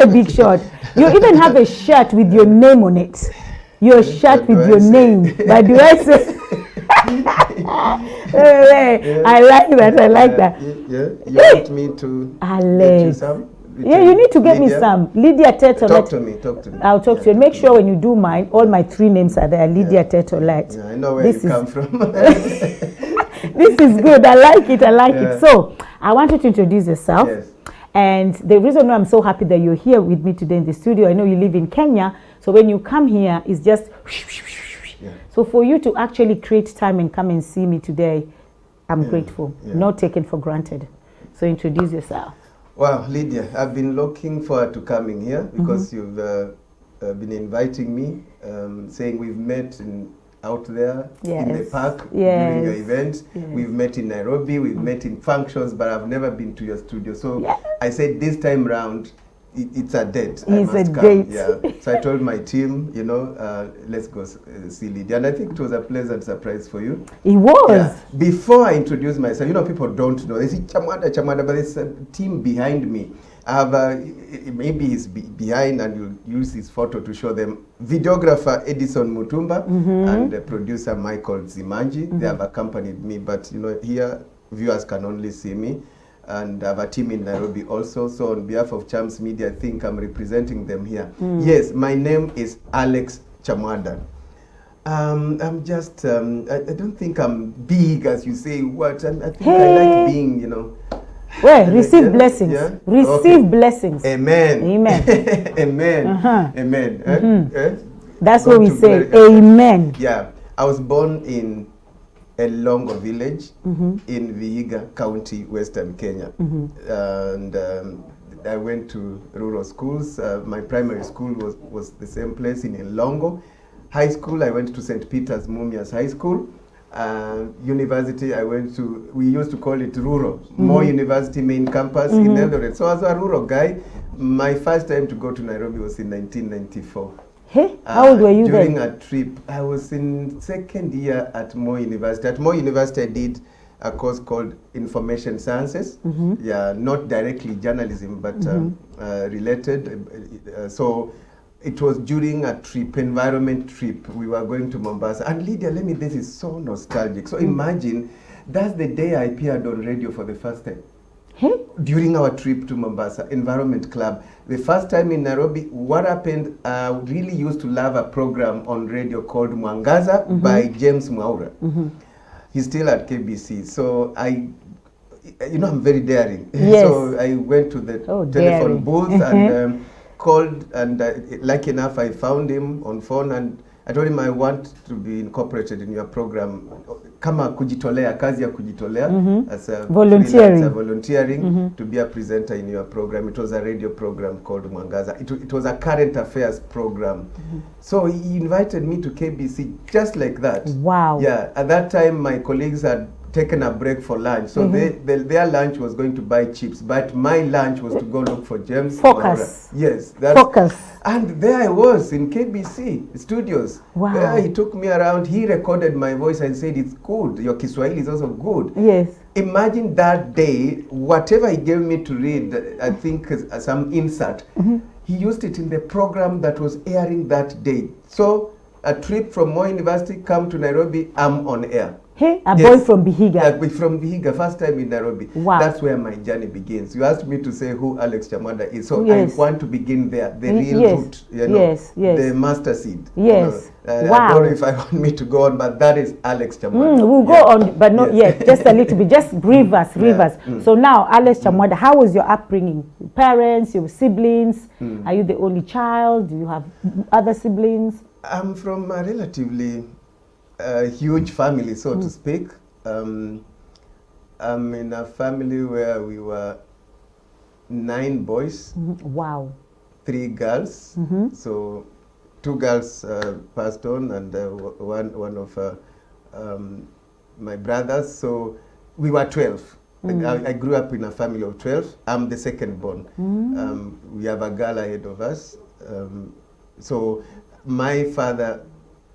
a big shot. You even have a shirt with your name on it. Your shirt with your name. But do I say? I like that. I like that. Yeah. You want me to get you some? Yeah, you need to get me some. Lydia Teto. Talk to me. I'll talk to you. Make sure when you do mine, all my 3 names are there. Lydia Tetolet. Yeah, I know where you come from. This is good. I like it. So, I want you to introduce yourself. Yes. And the reason why I'm so happy that you're here with me today in the studio, I know you live in Kenya. So when you come here, it's just... So for you to actually create time and come and see me today, I'm grateful. Not taken for granted. So introduce yourself. Wow, Lydia, I've been looking forward to coming here because you've been inviting me, saying we've met out there in the park during your events. We've met in Nairobi, we've met in functions, but I've never been to your studio. So I said this time round, it's a date. It's a date. Yeah. So I told my team, let's go see Lydia. And I think it was a pleasant surprise for you. It was. Yeah. Before I introduce myself, people don't know. They say Chamwada, but there's a team behind me. I have maybe he's behind, and you'll use his photo to show them. Videographer Edison Mutumba and producer Michael Zimanji. They have accompanied me, but here viewers can only see me. And I have a team in Nairobi also. So on behalf of Chams Media, I think I'm representing them here. Yes, my name is Alex Chamwada. I'm just, I don't think I'm big, as you say. I think I like being, Well, receive blessings. Yeah? Receive blessings. Amen. Amen. Amen. Amen. That's what we say. Amen. Yeah. I was born in Elongo village in Vihiga County, Western Kenya. And I went to rural schools. My primary school was the same place in Elongo. High school, I went to St. Peter's Mumias High School. University, I went to, we used to call it rural, More University main campus in Eldoret. So as a rural guy, my first time to go to Nairobi was in 1994. Hey, how old were you during then? A trip, I was in second year at More University. At More University, I did a course called Information Sciences. Yeah, not directly journalism, but related. So it was during a trip, environment trip. We were going to Mombasa. And Lydia, this is so nostalgic. So imagine, that's the day I appeared on radio for the first time. Hey? During our trip to Mombasa, Environment Club. The first time in Nairobi, what happened, I really used to love a program on radio called Mwangaza by James Mwaura. He's still at KBC. So I'm very daring. Yes. So I went to the telephone booth and called, and lucky enough, I found him on phone, and I told him I want to be incorporated in your program. Kama kujitolea, kazi ya kujitolea, as a volunteering to be a presenter in your program. It was a radio program called Mwangaza. It was a current affairs program. So he invited me to KBC just like that. Wow. Yeah, at that time my colleagues had taken a break for lunch. So their lunch was going to buy chips, but my lunch was to go look for James. Focus. Yes. Focus. And there I was in KBC studios. Wow. There he took me around. He recorded my voice and said, it's good. Your Kiswahili is also good. Yes. Imagine that day, whatever he gave me to read, I think some insert, he used it in the program that was airing that day. So a trip from Moi University, come to Nairobi, I'm on air. Hey, a boy from Vihiga. From Vihiga, first time in Nairobi. Wow. That's where my journey begins. You asked me to say who Alex Chamwada is, so I want to begin there, the real root, the master seed. Yes. Wow. I don't know if I want me to go on, but that is Alex Chamwada. We'll go on, but not yet, just a little bit, just brief us. So now, Alex Chamwada, how was your upbringing? Your parents, your siblings? Are you the only child? Do you have other siblings? I'm from a relatively huge family, so to speak. I'm in a family where we were 9 boys. Wow. 3 girls. So 2 girls passed on, and one of my brothers. So we were 12. I grew up in a family of 12. I'm the second born. We have a girl ahead of us. So my father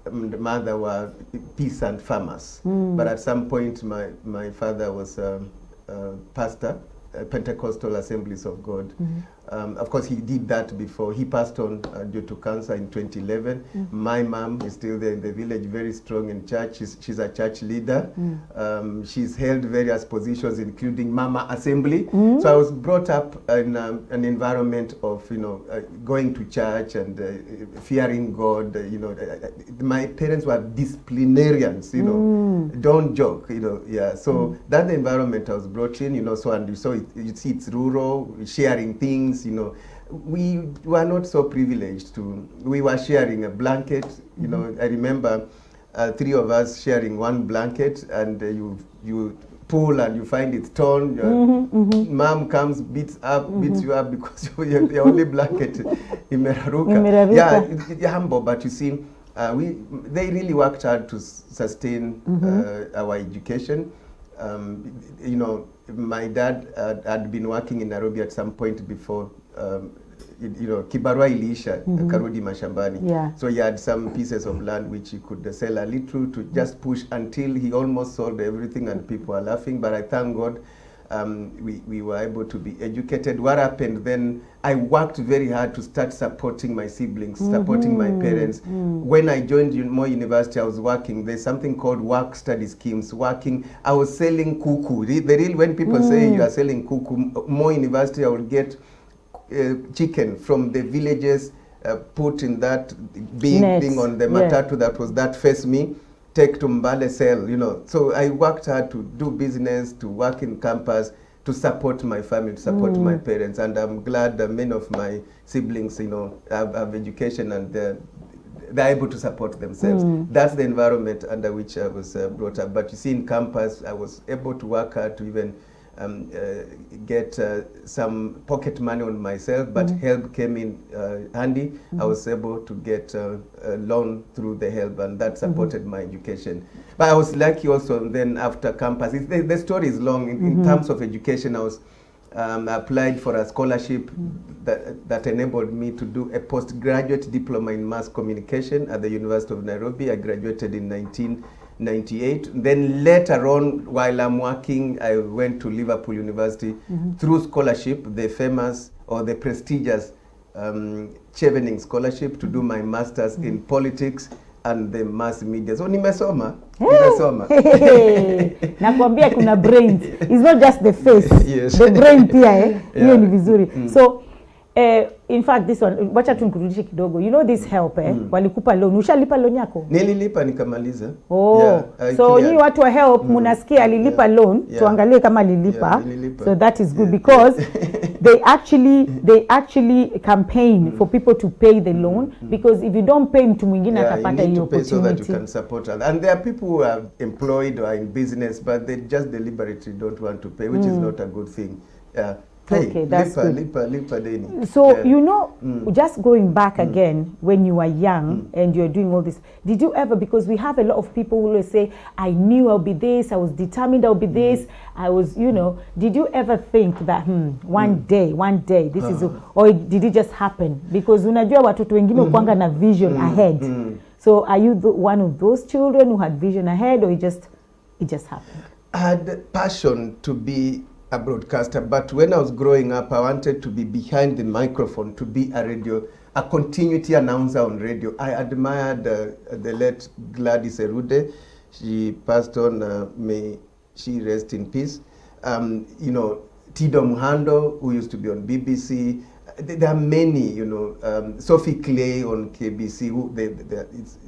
and mother were peasant farmers, but at some point my father was a pastor, Pentecostal Assemblies of God. Of course, he did that before. He passed on due to cancer in 2011. My mom is still there in the village, very strong in church. She's a church leader. She's held various positions, including Mama Assembly. So I was brought up in an environment of, going to church and fearing God. My parents were disciplinarians. Don't joke. So that's the environment I was brought in. And so you see, it's rural, sharing things. We were not so privileged we were sharing a blanket. I remember 3 of us sharing one blanket, and you pull and you find it torn. Mom comes, beats you up because you're the only blanket. Imeraruka. Yeah, humble, but you see, they really worked hard to sustain our education. My dad had been working in Nairobi at some point before, Kibarua ilisha, karudi mashambani. So he had some pieces of land which he could sell a little to just push until he almost sold everything, and people are laughing. But I thank God we were able to be educated. What happened then, I worked very hard to start supporting my siblings, supporting my parents. When I joined Moi University, I was working. There's something called work study schemes. I was selling kuku. When people say you are selling kuku, Moi University, I will get chicken from the villages, put in that big thing on the matatu that faced me, take to Mbale, sell, So I worked hard to do business, to work in campus, to support my family, to support my parents. And I'm glad that many of my siblings, have education and they're able to support themselves. That's the environment under which I was brought up. But you see, in campus, I was able to work hard to even get some pocket money on myself, but help came in handy. I was able to get a loan through the help, and that supported my education. But I was lucky also then after campus. The story is long. In terms of education, I was applied for a scholarship that enabled me to do a postgraduate diploma in mass communication at the University of Nairobi. I graduated in 1998. Then later on, while I'm working, I went to Liverpool University through scholarship, the famous or the prestigious Chevening scholarship, to do my master's in politics and the mass media. So nimesoma. Nakwambia kuna brains. It's not just the face. Yes. The brain pia hiyo ni vizuri. So in fact this one, wacha tu nikurudishe kidogo. This help walikupa loan. Ushalipa loan yako? Nililipa nikamaliza. So hii watu wa help munasikia alilipa loan, tuangalie kama alilipa. So that is good because they actually campaign for people to pay the loan, because if you don't pay mtu mwingine atapata hiyo opportunity. So that you can support others. And there are people who are employed or in business, but they just deliberately don't want to pay, which is not a good thing. Okay, that's good. Lipa deni. So, just going back again, when you were young and you're doing all this, did you ever, because we have a lot of people who will say, I knew I'll be this, I was determined I'll be this, I was, did you ever think that, one day, this is, or did it just happen? Because unajua watoto wengine kwanga na vision ahead. So are you one of those children who had vision ahead, or it just happened? I had passion to be a broadcaster, but when I was growing up, I wanted to be behind the microphone, to be a continuity announcer on radio. I admired the late Gladys Erude. She passed on, may she rest in peace. Tido Muhando, who used to be on BBC. There are many, Sophie Clay on KBC,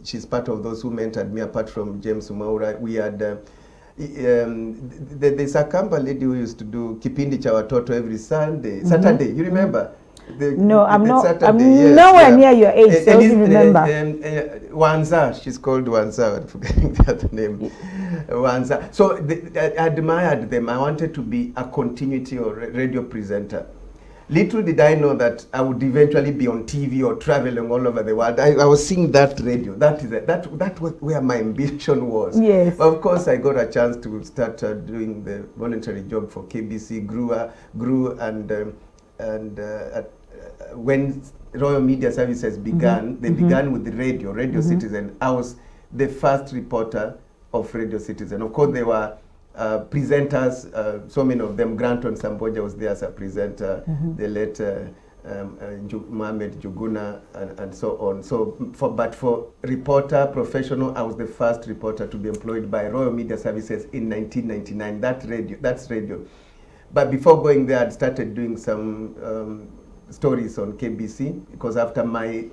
she's part of those who mentored me, apart from James Umaura. We had there's a Kamba lady who used to do Kipindi cha Watoto every Saturday. You remember? No, I'm nowhere near your age, so you remember. Wanza, she's called Wanza, I'm forgetting the other name. Wanza. So I admired them. I wanted to be a continuity or radio presenter. Little did I know that I would eventually be on TV or traveling all over the world. I was seeing that radio. That was where my ambition was. Yes. But of course, I got a chance to start doing the voluntary job for KBC. Grew, and when Royal Media Services began, they began with the Radio Citizen. I was the first reporter of Radio Citizen. Of course, there were presenters, so many of them. Granton Samboja was there as a presenter. The late Mohamed Juguna, and so on. So, but for reporter, professional, I was the first reporter to be employed by Royal Media Services in 1999. That's radio. But before going there, I'd started doing some stories on KBC, because after my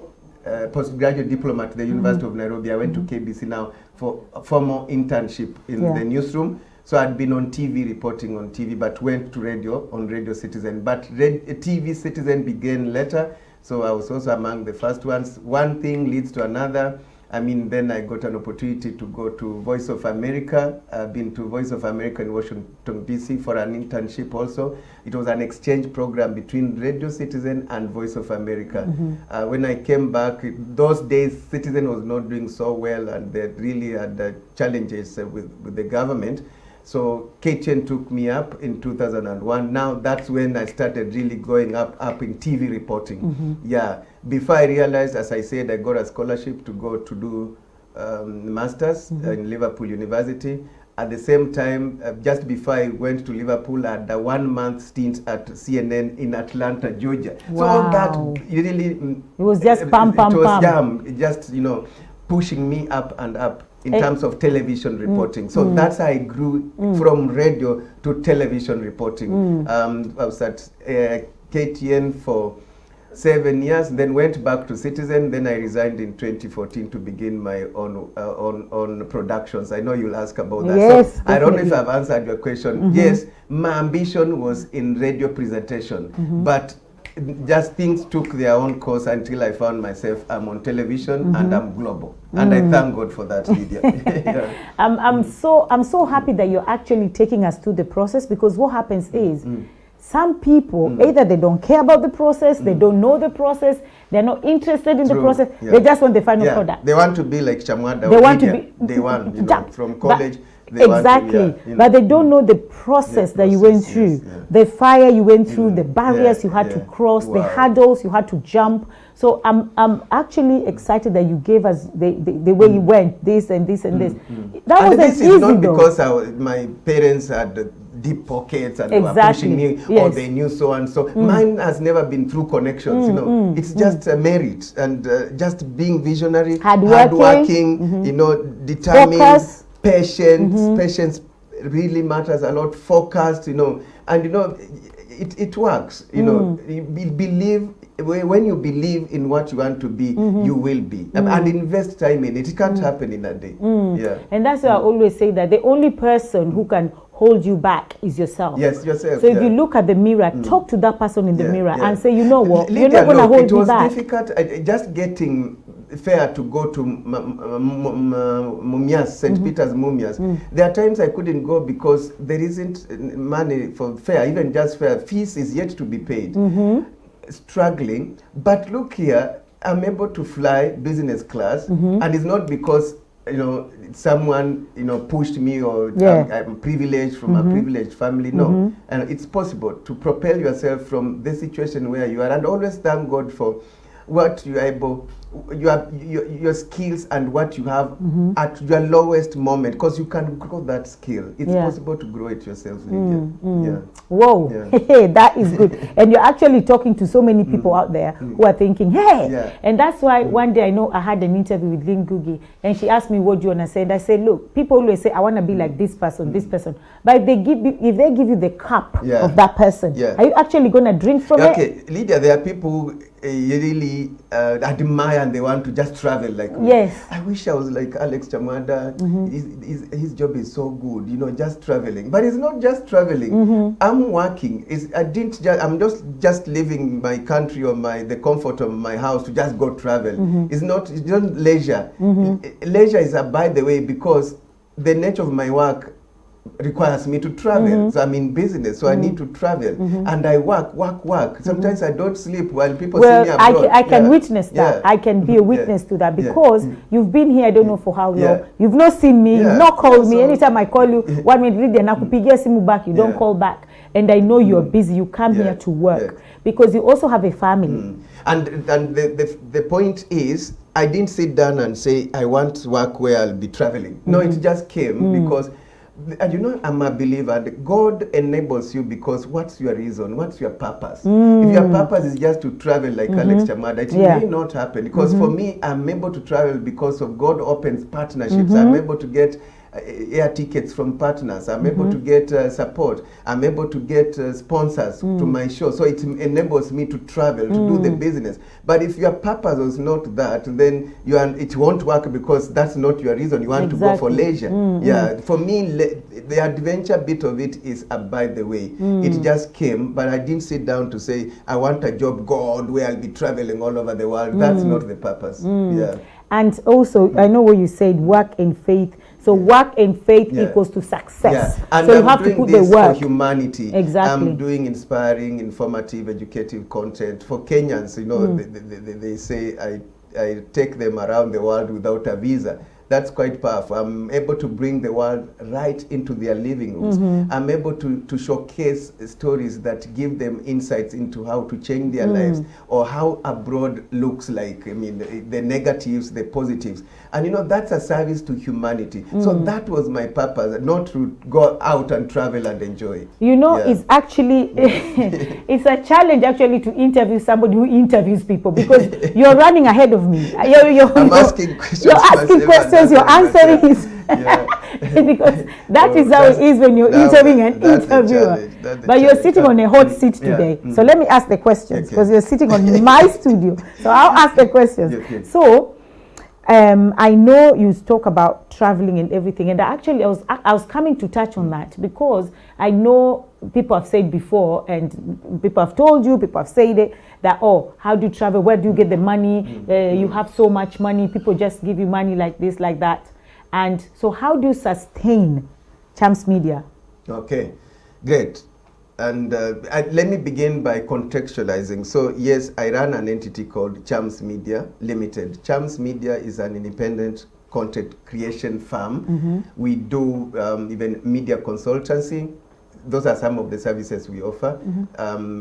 postgraduate diploma at the University of Nairobi, I went to KBC now for a formal internship in the newsroom. So I'd been on TV, reporting on TV, but went to radio, on Radio Citizen. But TV Citizen began later, so I was also among the first ones. One thing leads to another. I mean, then I got an opportunity to go to Voice of America. I've been to Voice of America in Washington, D.C. for an internship also. It was an exchange program between Radio Citizen and Voice of America. When I came back, those days, Citizen was not doing so well, and they really had challenges with the government. So KTN took me up in 2001. Now that's when I started really going up in TV reporting. Yeah, before I realized, as I said, I got a scholarship to go to do masters in Liverpool University. At the same time, just before I went to Liverpool, I had a 1 month stint at CNN in Atlanta, Georgia. Wow. So all that really, it was just pam. Just, you know, pushing me up and up in terms of television reporting. So that's how I grew from radio to television reporting. I was at KTN for 7 years, then went back to Citizen. Then I resigned in 2014 to begin my own productions. I know you'll ask about that. Yes, so I don't know if I've answered your question. Yes, my ambition was in radio presentation, but just things took their own course until I found myself. I'm on television and I'm global, and I thank God for that, Lydia. Yeah. I'm so happy that you're actually taking us through the process, because what happens is some people either they don't care about the process, they don't know the process, they're not interested in the process. They just want the final product. They want to be like Chamwada. They want to be. They want, you know, from college. Exactly, but they don't know the process that you went through, the fire you went through, the barriers you had to cross, the hurdles you had to jump. So I'm actually excited that you gave us the way you went, this and this and this. That and wasn't this easy, is not though. Because my parents had deep pockets and were pushing me, or they knew so and so. Mine has never been through connections, you know. It's just merit and just being visionary, hardworking, you know, determined. Focus. Patience really matters a lot. Focused, you know, and you know, it works. You know, you believe. When you believe in what you want to be, you will be, and invest time in it. It can't happen in a day. Yeah, and that's why I always say that the only person who can hold you back is yourself. Yes, yourself. So if you look at the mirror, talk to that person in the mirror and say, you know what, you're not going to hold me back. It was difficult just getting fare to go to Mumias, St. Peter's Mumias. There are times I couldn't go because there isn't money for fare, even just fare. Fees is yet to be paid. Struggling, but look here, I'm able to fly business class, and it's not because, you know, someone, you know, pushed me, or I'm privileged from a privileged family. No, and it's possible to propel yourself from the situation where you are, and always thank God for what you are able, your skills and what you have at your lowest moment, because you can grow that skill. It's possible to grow it yourself, Lydia. Whoa, that is good. And you're actually talking to so many people out there who are thinking, hey, and that's why one day I know I had an interview with Lynn Gugi, and she asked me, what do you want to say? And I said, look, people always say, I want to be like this person, this person. But if they give you the cup of that person, are you actually going to drink from it? Okay, Lydia, there are people who you really admire and they want to just travel like me. Yes. I wish I was like Alex Chamwada. His job is so good, you know, just traveling. But it's not just traveling. I'm working. I'm just leaving my country or the comfort of my house to just go travel. It's not leisure. Leisure is by the way, because the nature of my work requires me to travel. So I'm in business, so I need to travel, and I work. Sometimes I don't sleep while people see me abroad. I can witness that. I can be a witness to that, because you've been here, I don't know for how long. You've not seen me, you've not called me. Anytime I call you, 1 minute, Lydia, nakupigia simu back, you don't call back. And I know you're busy, you come here to work, because you also have a family. And the point is, I didn't sit down and say, I want to work where I'll be traveling. No, it just came because And you know, I'm a believer. God enables you because what's your reason? What's your purpose? If your purpose is just to travel like Alex Chamwada, it may not happen. Because for me, I'm able to travel because of God opens partnerships. I'm able to get air tickets from partners. I'm able to get support. I'm able to get sponsors to my show. So it enables me to travel, to do the business. But if your purpose is not that, then it won't work because that's not your reason. You want to go for leisure. Yeah, for me, the adventure bit of it is by the way. It just came, but I didn't sit down to say, I want a job, God, where I'll be traveling all over the world. That's not the purpose. Yeah. And also, I know what you said, work in faith. So work in faith equals to success. And so I'm you have doing to put this the work for humanity. Exactly. I'm doing inspiring, informative, educative content for Kenyans. You know, they say I take them around the world without a visa. That's quite powerful. I'm able to bring the world right into their living rooms. I'm able to showcase stories that give them insights into how to change their lives or how abroad looks like. I mean, the negatives, the positives. And you know, that's a service to humanity. So that was my purpose, not to go out and travel and enjoy. You know, it's actually, it's a challenge actually to interview somebody who interviews people because you're running ahead of me. I'm asking questions. You're asking questions, you're answering because that is how it is when you're interviewing an interviewer. But you're sitting on a hot seat today. So let me ask the questions because you're sitting on my studio. So I'll ask the questions. So I know you talk about traveling and everything, and actually I was coming to touch on that because I know people have said before, and people have told you, people have said it, that, oh, how do you travel? Where do you get the money? You have so much money. People just give you money like this, like that. And so how do you sustain Chams Media? Okay, great. And let me begin by contextualizing. So yes, I run an entity called Chams Media Limited. Chams Media is an independent content creation firm. We do even media consultancy. Those are some of the services we offer.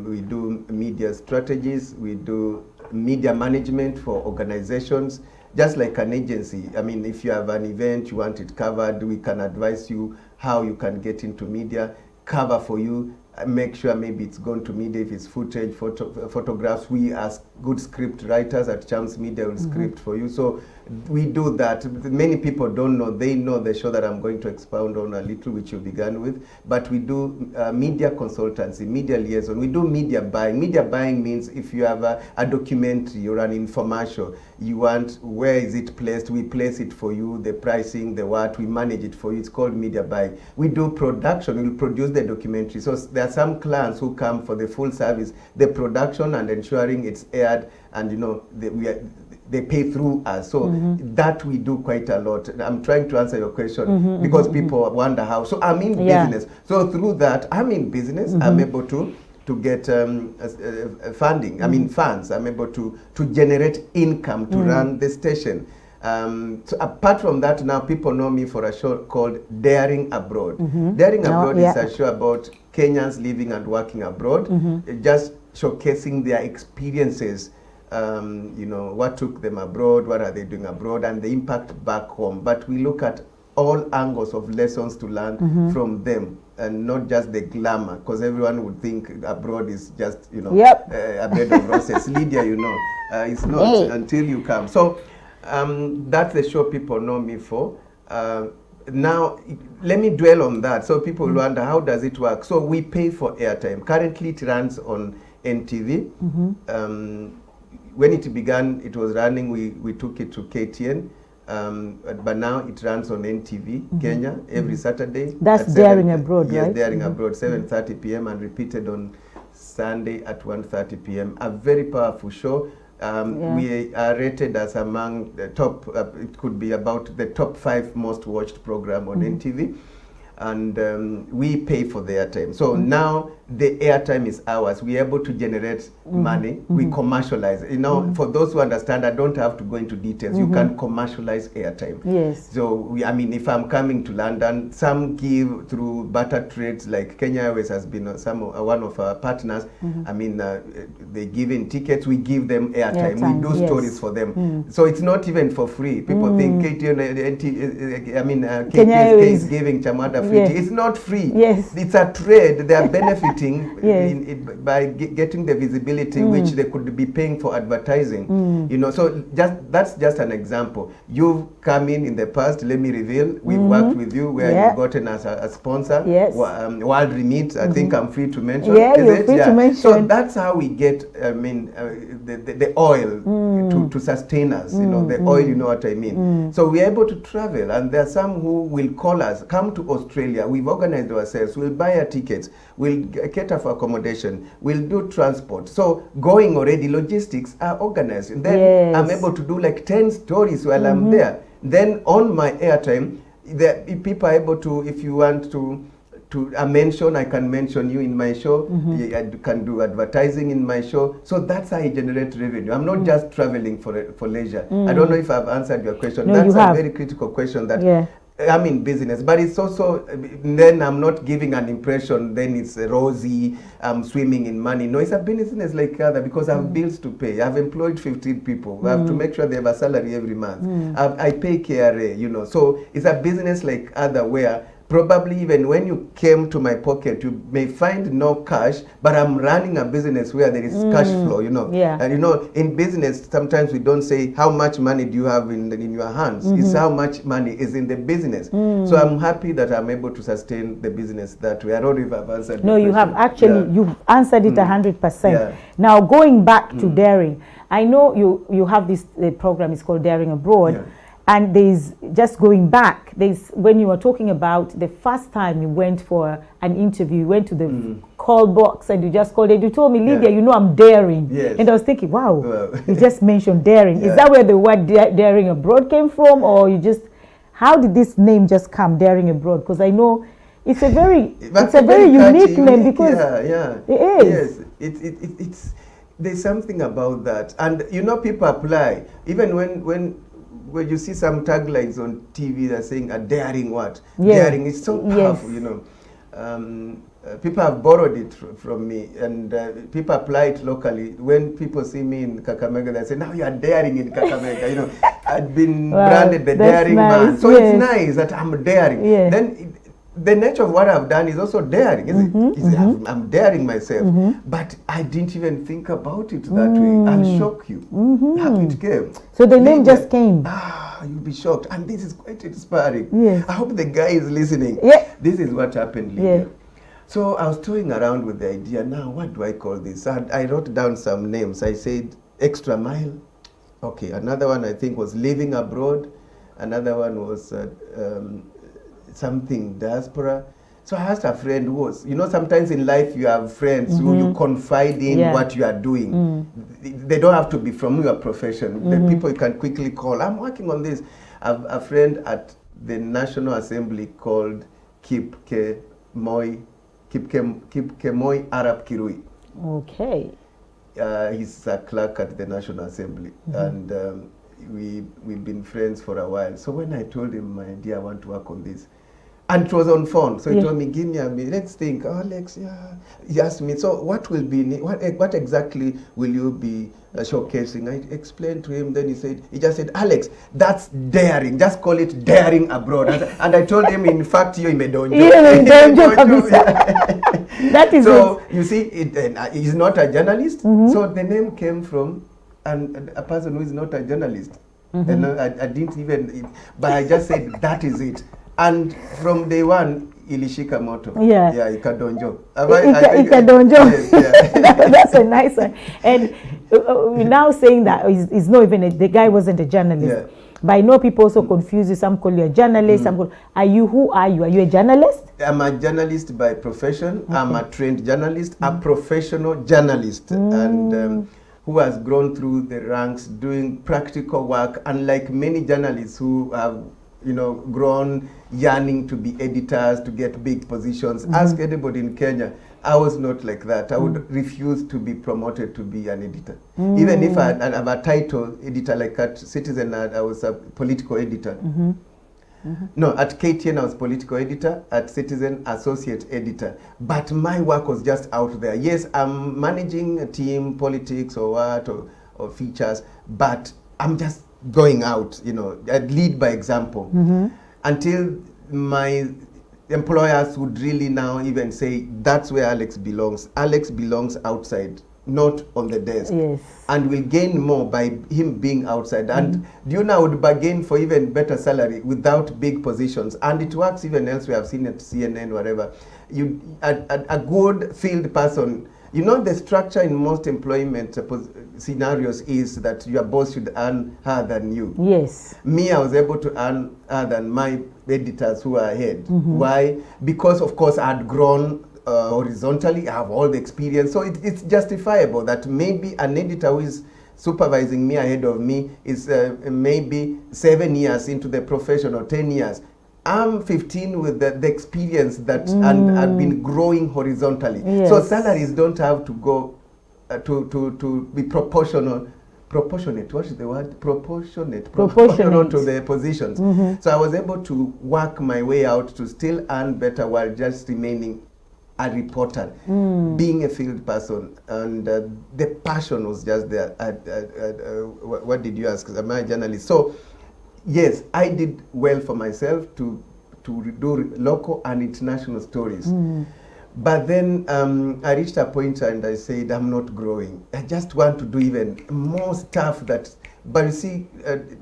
We do media strategies. We do media management for organizations, just like an agency. I mean, if you have an event, you want it covered, we can advise you how you can get into media, cover for you, make sure maybe it's going to media, if it's footage, photographs. We as good script writers at Chams Media will script for you. So we do that. Many people don't know. They know the show that I'm going to expound on a little, which you began with. But we do media consultancy, media liaison. We do media buying. Media buying means if you have a documentary or an infomercial, you want, where is it placed? We place it for you, the pricing, the what, we manage it for you. It's called media buying. We do production. We'll produce the documentary. So there are some clients who come for the full service, the production and ensuring it's aired, and you know, they pay through us. So that we do quite a lot. I'm trying to answer your question because people wonder how. So I'm in business. So through that, I'm in business. I'm able to get funding. I mean funds. I'm able to generate income to run the station. So apart from that, now people know me for a show called Daring Abroad. Daring Abroad is a show about Kenyans living and working abroad, just showcasing their experiences. You know, what took them abroad, what are they doing abroad, and the impact back home. But we look at all angles of lessons to learn from them, and not just the glamour, because everyone would think abroad is just, you know, a bed of roses. Lydia, you know, it's not until you come. So that's the show people know me for. Now, let me dwell on that. So people wonder, how does it work? So we pay for airtime. Currently, it runs on NTV. When it began, it was running, we took it to KTN, but now it runs on NTV, Kenya, every Saturday. That's Daring Abroad, right? Yes, Daring Abroad, 7:30 p.m. and repeated on Sunday at 1:30 p.m. A very powerful show. We are rated as among the top, it could be about the top 5 most watched program on NTV. And we pay for the airtime. So now the airtime is ours. We're able to generate money. We commercialize. You know, for those who understand, I don't have to go into details. You can commercialize airtime. Yes. So, I mean, if I'm coming to London, some give through barter trades, like Kenya Airways has been one of our partners. I mean, they give in tickets, we give them airtime. We do stories for them. So it's not even for free. People think KTN is giving Chamwada free. It's not free. Yes. It's a trade. They are benefiting by getting the visibility which they could be paying for advertising. You know, so that's just an example. You've come in the past, let me reveal, we've worked with you where you've gotten as a sponsor. Yes. Wild Remit, I think I'm free to mention. Yeah, you're free to mention. So that's how we get, the oil to sustain us, you know, the oil, you know what I mean. So we're able to travel, and there are some who will call us, come to Australia. We've organized ourselves. We'll buy our tickets. We'll cater for accommodation. We'll do transport. So going already, logistics are organized. And then I'm able to do like 10 stories while I'm there. Then on my airtime, people are able to, if you want to mention, I can mention you in my show. I can do advertising in my show. So that's how I generate revenue. I'm not just traveling for leisure. I don't know if I've answered your question. No, that's a very critical question that I'm in business, but it's also, then I'm not giving an impression, then it's rosy, I'm swimming in money. No, it's a business like other, because I have bills to pay. I've employed 15 people. I have to make sure they have a salary every month. I pay KRA, you know. So it's a business like other, where probably even when you came to my pocket, you may find no cash, but I'm running a business where there is cash flow, you know. And you know, in business, sometimes we don't say how much money do you have in your hands. It's how much money is in the business. So I'm happy that I'm able to sustain the business that way. I don't know if I've answered No, you have actually, you've answered it 100%. Now, going back to daring, I know you have this program, it's called Daring Abroad. And there's, just going back, there's, when you were talking about the first time you went for an interview, you went to the call box and you just called it, you told me, Lydia, you know I'm daring. And I was thinking, wow, you just mentioned daring. Is that where the word Daring Abroad came from? Or you just, how did this name just come, Daring Abroad? Because I know it's a very, unique name, because it is. Yes, it's there's something about that. And you know, people apply, even when you see some taglines on TV that are saying a daring what? Daring is so powerful, you know. People have borrowed it from me, and people apply it locally. When people see me in Kakamega, they say, now you are daring in Kakamega. You know, I've been branded the daring man. So it's nice that I'm daring. Then the nature of what I've done is also daring. I'm daring myself. But I didn't even think about it that way. I'll shock you how it came. So the name just came. You'll be shocked. And this is quite inspiring. I hope the guy is listening. This is what happened, Lydia. So I was toying around with the idea, now what do I call this? I wrote down some names. I said Extra Mile. Okay, another one I think was Living Abroad. Another one was something diaspora. So I asked a friend who was, you know, sometimes in life you have friends who you confide in what you are doing. They don't have to be from your profession. The people you can quickly call, I'm working on this. I have a friend at the National Assembly called Kipkemoi Arab Kirui. Okay. He's a clerk at the National Assembly. And we've been friends for a while. So when I told him my idea, I want to work on this, and it was on phone, so he told me, give me a minute, let's think. Oh, Alex, he asked me, so what will be, what exactly will you be showcasing? I explained to him, then he just said, Alex, that's daring, just call it Daring Abroad. And I told him, in fact, you're medonjo. That is so it. You see, he's not a journalist, so the name came from a person who is not a journalist. And I didn't even, but I just said, that is it. And from day one, ilishika moto. Ikadonjo. Ikadonjo. That's a nice one. And we're now saying that he's not even, the guy wasn't a journalist. But I know people also confuse you. Some call you a journalist. Some call, who are you? Are you a journalist? I'm a journalist by profession. I'm a trained journalist, a professional journalist. And who has grown through the ranks doing practical work, unlike many journalists who have, you know, grown yearning to be editors, to get big positions. Ask anybody in Kenya. I was not like that. I would refuse to be promoted to be an editor. Even if I have a title editor, like at Citizen, I was a political editor. No, at KTN I was political editor, at Citizen associate editor. But my work was just out there. Yes, I'm managing a team, politics or what, or features, but I'm just going out, you know, I'd lead by example. Until my employers would really now even say, that's where Alex belongs. Alex belongs outside, not on the desk. Yes. And will gain more by him being outside. And you now would bargain for even better salary without big positions. And it works even elsewhere. I've seen it at CNN, whatever. A good field person, you know, the structure in most employment scenarios is that your boss should earn higher than you. Yes. Me, I was able to earn higher than my editors who are ahead. Why? Because, of course, I had grown horizontally. I have all the experience. So it's justifiable that maybe an editor who is supervising me ahead of me is maybe 7 years into the profession or 10 years. I'm 15 with the experience that and I've been growing horizontally. Yes. So salaries don't have to go to be proportional. Proportionate, what is the word? Proportionate to the positions. So I was able to work my way out to still earn better while just remaining a reporter, being a field person, and the passion was just there. What did you ask? Am I a journalist? So yes, I did well for myself to do local and international stories. But then I reached a point and I said, I'm not growing. I just want to do even more stuff that, but you see,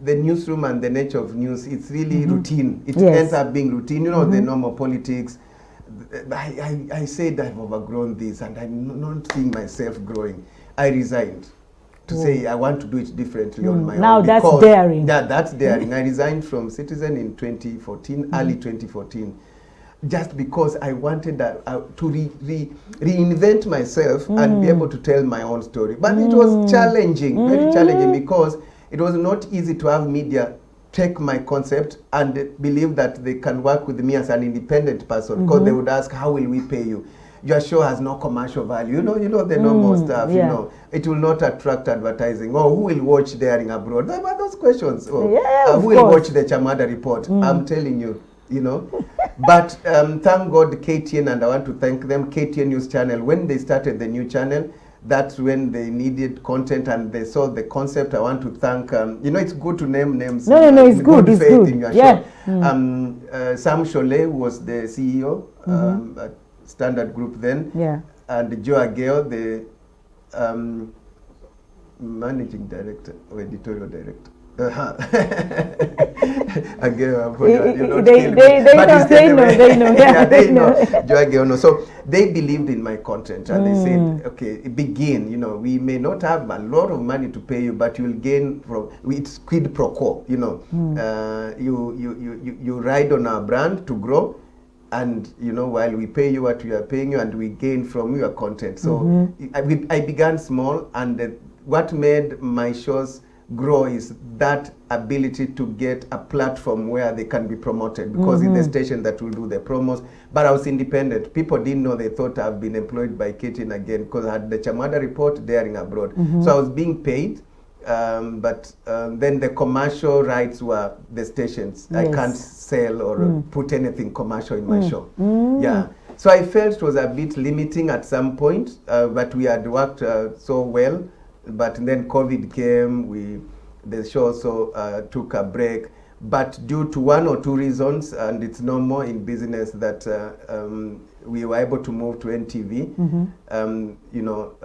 the newsroom and the nature of news, it's really routine. It ends up being routine, you know, the normal politics. I said I've overgrown this and I'm not seeing myself growing. I resigned to say I want to do it differently on my own. Now that's daring. Yeah, that's daring. I resigned from Citizen in 2014, early 2014. Just because I wanted to reinvent myself and be able to tell my own story. But it was challenging, very challenging, because it was not easy to have media take my concept and believe that they can work with me as an independent person, because they would ask, how will we pay you? Your show has no commercial value. You know the normal stuff, you know. It will not attract advertising. Or who will watch Daring Abroad? There were those questions. Who will watch the Chamwada report? I'm telling you. You know, but thank God KTN, and I want to thank them, KTN News Channel, when they started the new channel, that's when they needed content and they saw the concept. I want to thank, you know, it's good to name names. No, it's good. It's good. In your show. Sam Cholet, who was the CEO at Standard Group then, and Joe Ageo, the managing director or editorial director. They know. So they believed in my content and they said, okay, begin, you know, we may not have a lot of money to pay you, but you will gain from, it's quid pro quo, you know. You ride on our brand to grow, and you know, while we pay you what we are paying you, and we gain from your content. So I began small, and what made my shows grow is that ability to get a platform where they can be promoted, because it's the station that will do the promos. But I was independent. People didn't know. They thought I've been employed by KTN again, because I had the Chamwada report, Daring Abroad. So I was being paid, but then the commercial rights were the stations. I can't sell or put anything commercial in my show. Yeah. So I felt it was a bit limiting at some point, but we had worked so well. But then COVID came, the show also took a break. But due to one or two reasons, and it's normal in business that we were able to move to NTV, you know,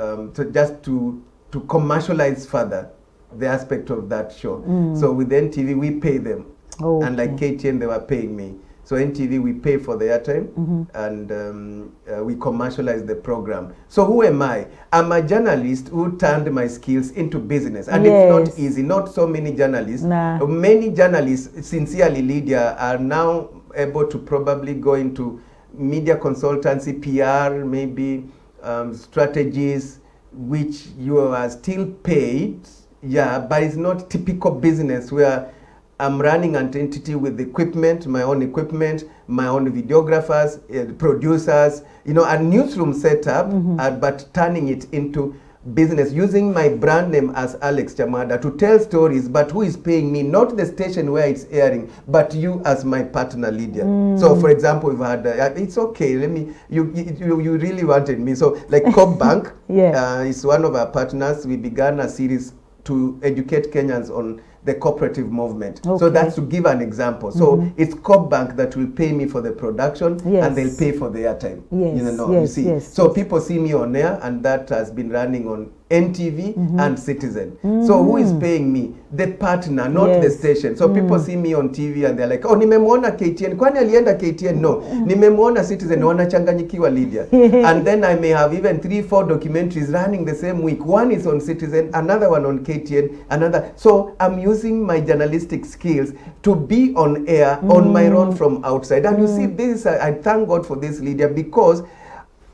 just to commercialize further the aspect of that show. So with NTV, we pay them. And like KTN, they were paying me. So NTV, we pay for the airtime, and we commercialize the program. So who am I? I'm a journalist who turned my skills into business. And it's not easy. Not so many journalists. Many journalists, sincerely, Lydia, are now able to probably go into media consultancy, PR, maybe strategies, which you are still paid, but it's not typical business where I'm running an entity with equipment, my own equipment, my own videographers, producers, you know, a newsroom setup, but turning it into business, using my brand name as Alex Chamwada to tell stories, but who is paying me? Not the station where it's airing, but you as my partner, Lydia. So, for example, we've had, it's okay, let me, you really wanted me. So, like Coop Bank is one of our partners. We began a series to educate Kenyans on the cooperative movement. Okay. So that's to give an example. So it's Coop Bank that will pay me for the production, and they'll pay for the airtime. You see. So people see me on air, and that has been running on NTV and Citizen. So who is paying me? The partner, not the station. So people see me on TV and they're like, oh, nimemwona KTN. Kwani alienda KTN? No. Nimemwona Citizen. Wanachanganyikiwa Lydia. And then I may have even 3-4 documentaries running the same week. One is on Citizen, another one on KTN, another. So I'm using my journalistic skills to be on air on my own from outside. And you see, this, I thank God for this, Lydia, because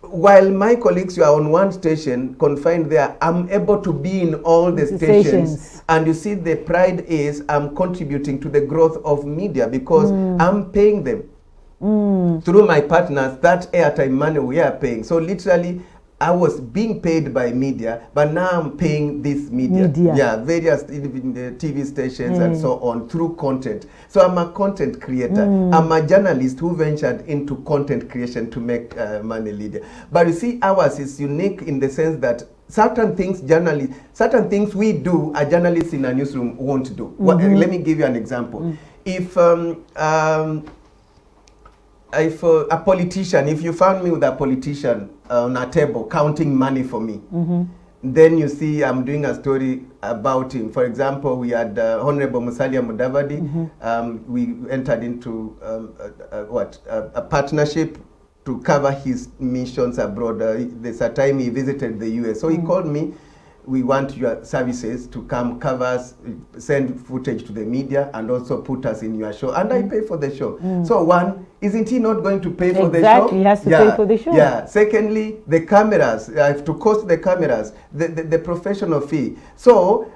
while my colleagues, you are on one station, confined there, I'm able to be in all the stations. And you see, the pride is I'm contributing to the growth of media because I'm paying them. Through my partners, that airtime money we are paying. So literally, I was being paid by media, but now I'm paying this media. Yeah, various TV stations and so on through content. So I'm a content creator. I'm a journalist who ventured into content creation to make money, Lydia. But you see, ours is unique in the sense that certain things we do, a journalist in a newsroom won't do. Let me give you an example. If a politician, if you found me with a politician on a table counting money for me, then you see I'm doing a story about him. For example, we had Honorable Musalia Mudavadi. We entered into a partnership to cover his missions abroad. There's a time he visited the US. So he called me. We want your services to come cover us, send footage to the media, and also put us in your show. And I pay for the show. So one, isn't he not going to pay for the show? Exactly, he has to pay for the show. Yeah. Secondly, the cameras. I have to cost the cameras, the professional fee. So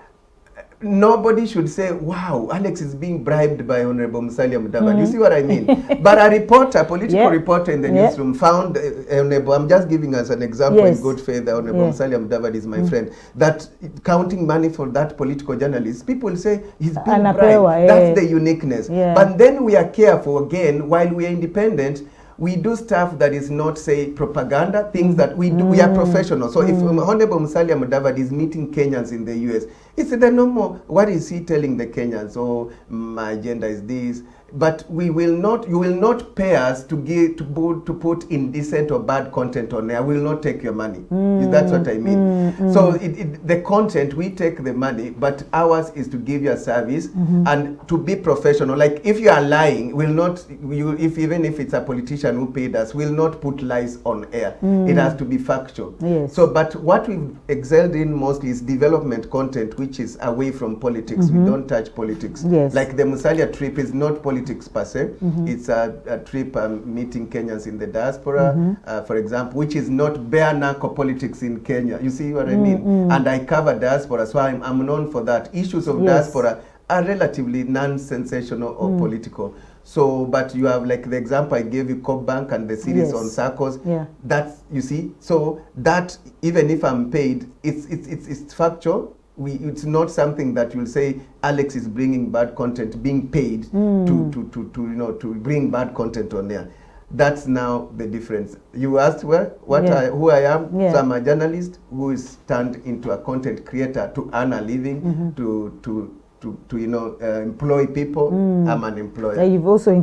nobody should say, wow, Alex is being bribed by Honorable Musalia Mudavadi. You see what I mean? But a reporter, political reporter in the newsroom found Honorable, I'm just giving us an example in good faith, Honorable Musalia Mudavadi is my friend, that counting money for that political journalist, people say he's being bribed. That's the uniqueness. But then we are careful, again, while we are independent, we do stuff that is not, say, propaganda, things that we do. We are professional. So if Honorable Musalia Mudavadi is meeting Kenyans in the US, it's the normal, what is he telling the Kenyans? Oh, my agenda is this. But we will not, you will not pay us to put indecent or bad content on there. I will not take your money. That's what I mean. So the content, we take the money, but ours is to give you a service and to be professional. Like if you are lying, we'll not, even if it's a politician who paid us, we'll not put lies on air. It has to be factual. So, but what we've excelled in mostly is development content, which is away from politics. We don't touch politics. Like the Musalia trip is not politics per se. It's a trip meeting Kenyans in the diaspora, for example, which is not bare narco politics in Kenya. You see what I mean? And I cover diaspora, so I'm known for that. Issues of diaspora are relatively non-sensational or political. So, but you have like the example I gave you, Coop Bank and the series on SACCOs. That's, you see, so that even if I'm paid, it's factual. It's not something that you'll say Alex is bringing bad content, being paid to bring bad content on there. That's now the difference. You asked who I am. So I'm a journalist who is turned into a content creator to earn a living, to employ people. I'm an employer. You've also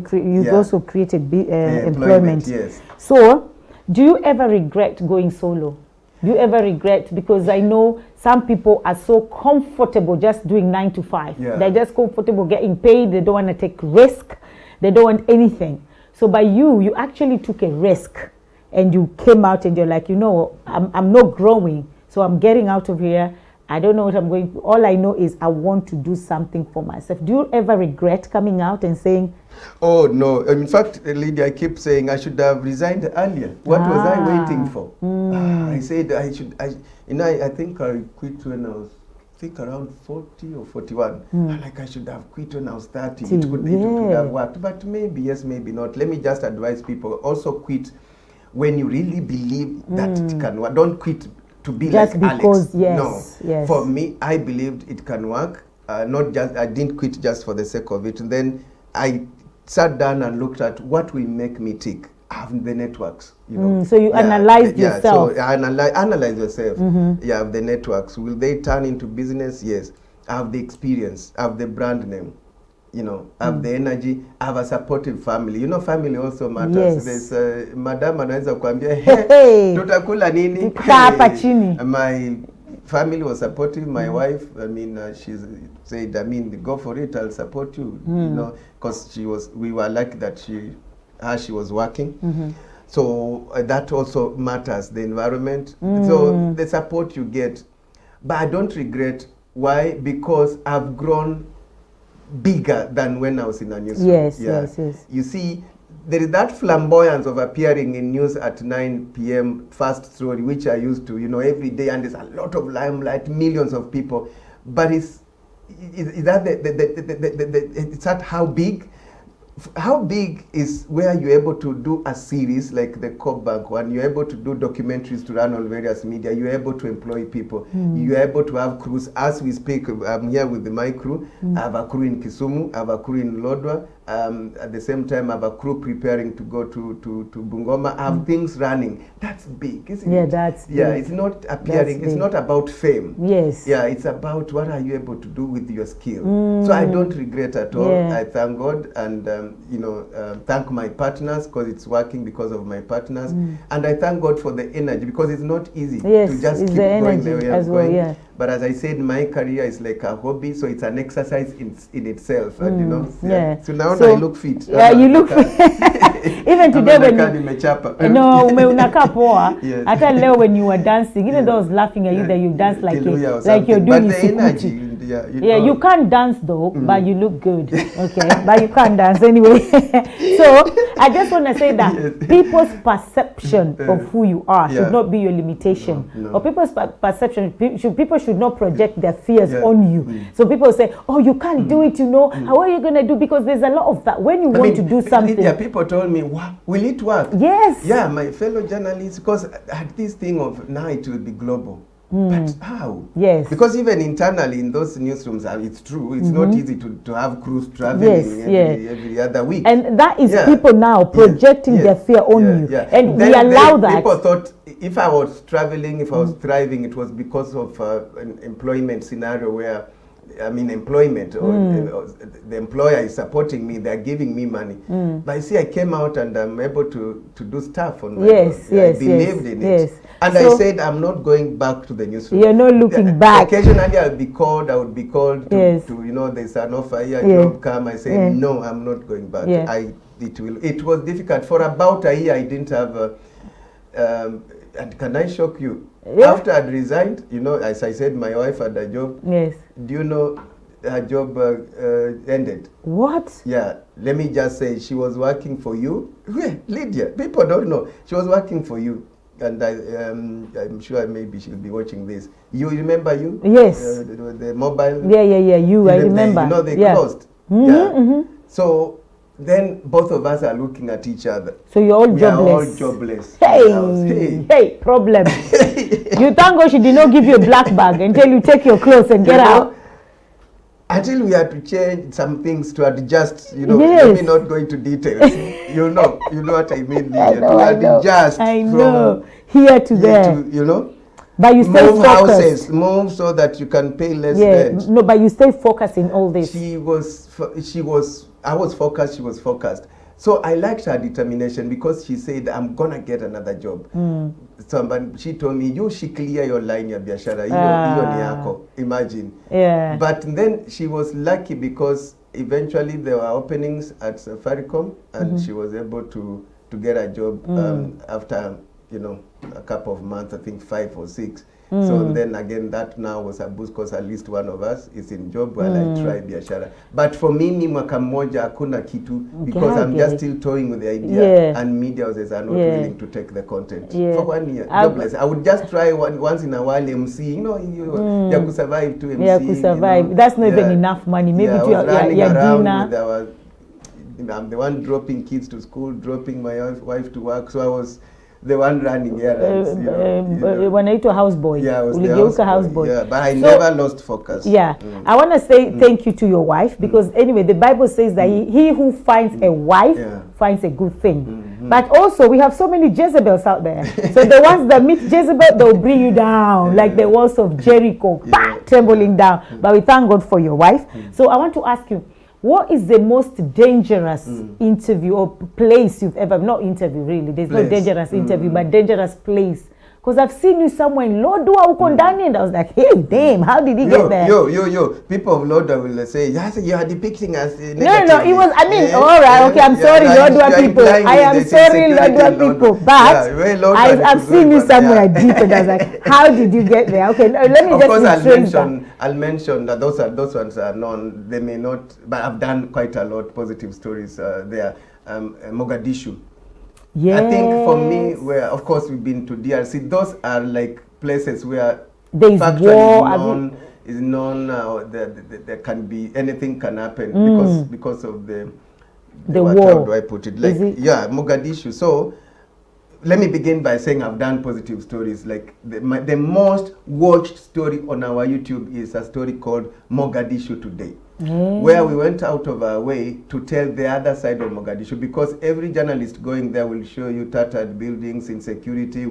created employment. So, do you ever regret going solo? Do you ever regret? Because I know some people are so comfortable just doing 9 to 5. They're just comfortable getting paid. They don't want to take risk. They don't want anything. So by you actually took a risk and you came out and you're like, I'm not growing. So I'm getting out of here. I don't know what I'm going to. All I know is I want to do something for myself. Do you ever regret coming out and saying? Oh, no. In fact, Lydia, I keep saying I should have resigned earlier. What was I waiting for? I said I think I quit when I was think around 40 or 41. I'm like, I should have quit when I was 30. It could have worked. But maybe yes, maybe not. Let me just advise people, also quit when you really believe that it can work. Don't quit to be just like because, Alex. No. For me, I believed it can work. Not just, I didn't quit just for the sake of it. And then I sat down and looked at what will make me tick. I have the networks, you know. So you analyzed yourself. So analyze yourself. You have the networks. Will they turn into business? Yes. I have the experience. I have the brand name. You know, I have the energy. I have a supportive family. You know, family also matters. There's madam anaweza kuambia, hey, tutakula nini? My family was supportive. My wife, I mean, she said, I mean, go for it. I'll support you. You know, because we were lucky that she was working. So that also matters, the environment. So the support you get. But I don't regret. Why? Because I've grown bigger than when I was in a newsroom. Yes. You see, there is that flamboyance of appearing in news at 9 p.m. first story, which I used to, you know, every day, and there's a lot of limelight, millions of people. But is that it's at how big? How big is where you're able to do a series like the Cobb Bank one, you're able to do documentaries to run on various media, you're able to employ people, you're able to have crews. As we speak, I'm here with my crew. I have a crew in Kisumu, I have a crew in Lodwar. At the same time, I have a crew preparing to go to Bungoma. I have things running. That's big, isn't it? That's big. Yeah, it's not appearing, it's not about fame. Yes. Yeah, it's about what are you able to do with your skill. So I don't regret at all. I thank God and you know, thank my partners because it's working because of my partners. And I thank God for the energy because it's not easy to just keep going the way I'm going. But as I said, my career is like a hobby, so it's an exercise in itself. And you know, so now I look fit. Yeah, you look fit. Even today when you unakaa poa. Hata leo when you were dancing, even though I was laughing at you that you dance like you're doing energy. You can't dance though, but you look good. Okay, but you can't dance anyway. So I just want to say that people's perception of who you are should not be your limitation. Or people's perception, people should not project their fears on you. So people say, oh, you can't do it, you know. How are you going to do? Because there's a lot of that. When you want to do something. Yeah, people told me, will it work? Yes. Yeah, my fellow journalists, because I had this thing of now it will be global. But how? Yes. Because even internally in those newsrooms, it's true, it's not easy to have crews traveling every other week. And that is people now projecting their fear on you. And we allow that. People thought if I was traveling, if I was thriving, it was because of an employment scenario where, I mean, employment, or the employer is supporting me, they're giving me money. But you see, I came out and I'm able to do stuff on my own. I believed in it. And so, I said, I'm not going back to the newsroom. You're not looking back. Occasionally, I would be called to you know, there's an offer here, job come. I say, no, I'm not going back. It was difficult. For about a year, I didn't have and can I shock you? After I'd resigned, you know, as I said, my wife had a job. Yes. Do you know her job ended? What? Yeah. Let me just say, she was working for you. Lydia, people don't know. She was working for you. And I'm sure maybe she'll be watching this. You remember you? Yes. The mobile? Yeah. You, I remember. You know, they closed. So then both of us are looking at each other. So you're all We jobless. are all jobless. Hey, problem. You thank God she did not give you a black bag until you take your clothes and get out. Until we had to change some things to adjust, you know, let me not go into details. you know what I mean, Lydia, to adjust from here to there. You know, but you stay move focused. Houses, move so that you can pay less rent. No, but you stay focused in all this. I was focused, she was focused. So I liked her determination because she said, I'm going to get another job. She told me, you should clear your line ya biashara. Iyo ni yako. Imagine. But then she was lucky because eventually there were openings at Safaricom and she was able to get a job after, you know, a couple of months, I think 5 or 6. So then again, that now was a boost because at least one of us is in job while I try biashara. But for me, mwaka mmoja hakuna kitu because I'm just still toying with the idea, and media houses are not willing to take the content. For 1 year, jobless. I would just try once in a while MC, you know, you have to survive to MC. Yeah, to survive. You know? That's not even enough money. Maybe to your dinner. I'm the one dropping kids to school, dropping my wife to work. So I was the one running errands. When I to a houseboy. Yeah, I was the houseboy. Yeah, but I never lost focus. Yeah. I want to say thank you to your wife because anyway, the Bible says that he who finds a wife finds a good thing. But also, we have so many Jezebels out there. So the ones that meet Jezebel, they'll bring you down like the walls of Jericho, trembling down. But we thank God for your wife. So I want to ask you, what is the most dangerous interview or place you've ever, not interview really, there's no dangerous interview, but dangerous place? Because I've seen you somewhere in Lodwar, Ukondani, and I was like, hey, damn, how did he get there? People of Lodwar will say, yes, you are depicting us negatively. No, it was, I mean, all right, okay, I'm sorry, Lodwar people. I am sorry, Lodwar people. But I've seen you somewhere deep, and I was like, how did you get there? Okay, let me of just course, I'll mention that those ones are known. They may not, but I've done quite a lot positive stories there. Mogadishu. Yes. I think for me, where of course we've been to DRC, those are like places where there's war. Is known. There can be anything can happen because of the war. How do I put it? Like Mogadishu. So let me begin by saying I've done positive stories. Like the most watched story on our YouTube is a story called Mogadishu Today. Where we went out of our way to tell the other side of Mogadishu, because every journalist going there will show you tattered buildings, insecurity,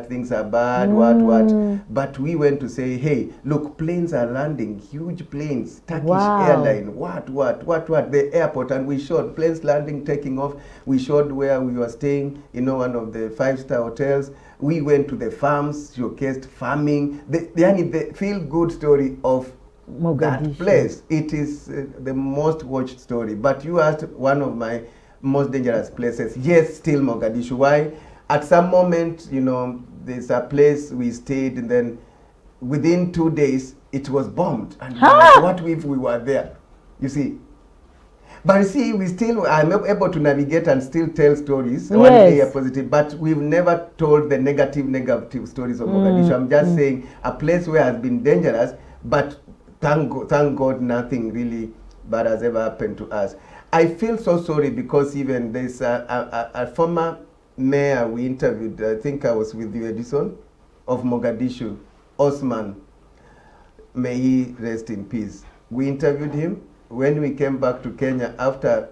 things are bad, what. But we went to say, hey, look, planes are landing, huge planes, Turkish airline, what, the airport, and we showed planes landing, taking off. We showed where we were staying, one of the 5-star hotels. We went to the farms, showcased farming, the feel-good story of Mogadishu. That place. It is the most watched story. But you asked one of my most dangerous places. Yes, still Mogadishu. Why? At some moment, there's a place we stayed, and then within 2 days, it was bombed. And like, what if we were there? You see? But you see, I'm able to navigate and still tell stories. One day are positive, but we've never told the negative stories of Mogadishu. I'm just saying a place where has been dangerous, but thank God nothing really bad has ever happened to us. I feel so sorry because even there's a former mayor we interviewed, I think I was with you, Edison, of Mogadishu, Osman. May he rest in peace. We interviewed him. When we came back to Kenya after